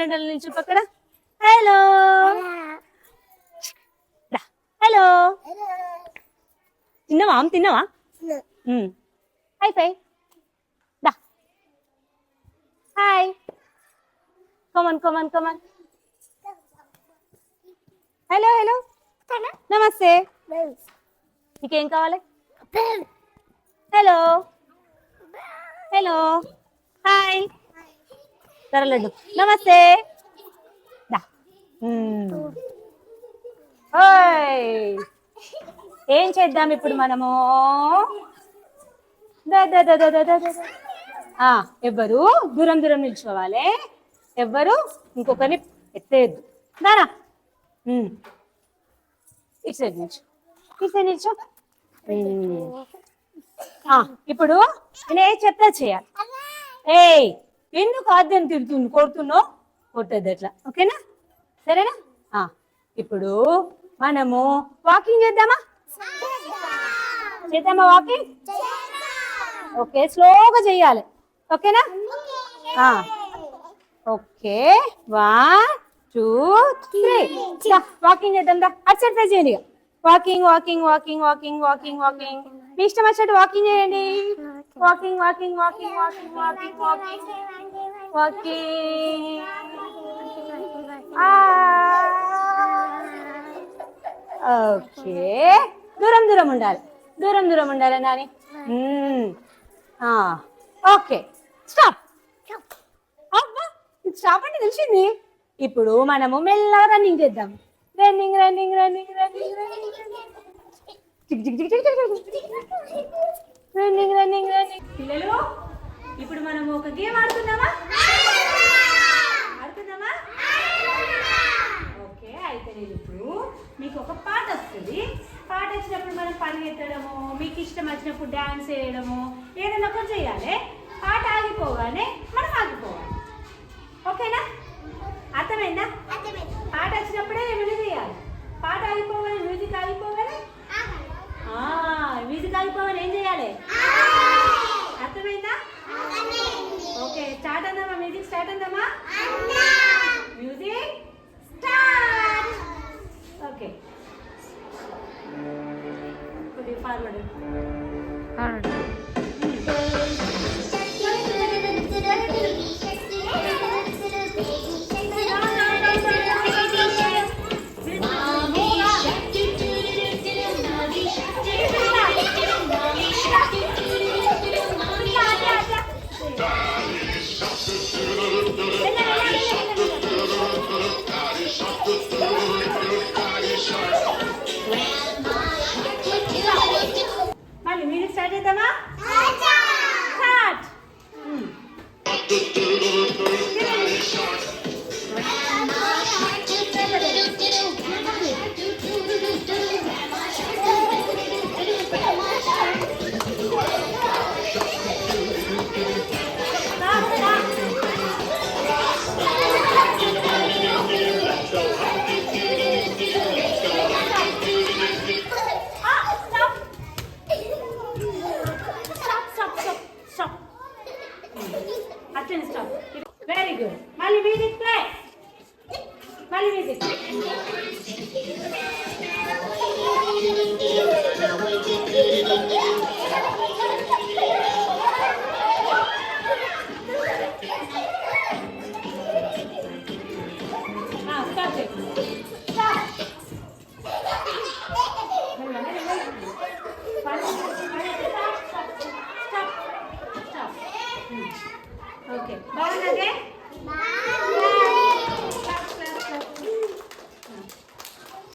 వరండాలో నిల్చు పక్కన. Hello hello, తిన్నావా? తిన్నావా? Hi five. Hi, come on come on come on. Hello hello, namaste. నీకేం కావాలి? Hello hello, hi. సరలడ్డు నమస్తే. ఏం చేద్దాం ఇప్పుడు మనము? ఎవ్వరు దూరం దూరం నిల్చోవాలి, ఎవ్వరు ఇంకొకరిని ఎత్తేయద్దు. దారా ఇటు సైడ్ నిల్చో, ఇటు సైడ్ నిల్చో. ఇప్పుడు నేను చెప్తా చేయాలి. ఎందుకు ఆద్యం కొడుతున్నావు? కొట్టద్దు అట్లా, ఓకేనా? సరేనా? ఇప్పుడు మనము వాకింగ్ చేద్దామా? చేద్దామా వాకింగ్? ఓకే, స్లోగా చెయ్యాలి, ఓకేనా? ఓకే, 1 2 3 వాకింగ్ చేద్దాం. అటు సైడ్ ట్రై చేయండి. Walking walking walking walking walking walking. మీ ఇష్టం వచ్చినట్టు వాకింగ్ చేయండి. Walking walking walking walking walking walking walking. Okay, దూరం దూరం ఉండాలి, దూరం దూరం ఉండాలి నాని. Okay, stop. స్టాప్ అంటే తెలిసింది. ఇప్పుడు మనము మెల్లగా రన్నింగ్ చేద్దాం. Running running running running running running running. పిల్లలు, ఇప్పుడు మనము ఒక గేమ్ ఆడుతున్నామా? ఆడుతున్నామా? ఓకే, అయితే నేను ఇప్పుడు మీకు ఒక పాట వస్తుంది. పాట వచ్చినప్పుడు మనం పరిగెత్తడము, మీకు ఇష్టం వచ్చినప్పుడు డాన్స్ చేయడము, ఏదైనా ఒకటి చేయాలి. పాట ఆగిపోగానే మనం ఆగిపోవాలి, ఓకేనా? అర్థమైందా? పాట వచ్చినప్పుడే ఏమైనా చేయాలి. పాట ఆగిపోగానే, మ్యూజిక్ ఆగిపోగానే, మ్యూజిక్ ఆగిపోగానే ఏం చేయాలి? అర్థమైందా? ఓకే, స్టార్ట్ అందామా? మ్యూజిక్ స్టార్ట్ అందామా? Music start. ఓకే, కొద్దిగా ఫార్వర్డ్. మళ్ళీ మీరు స్టార్ట్ చేద్దామా? స్టార్ట్. Very good. మళ్ళీ మ్యూజిక్ ప్లే. మళ్ళీ మ్యూజిక్. స్టార్ట్ చేయి. ఓకే, బాగున్నదే.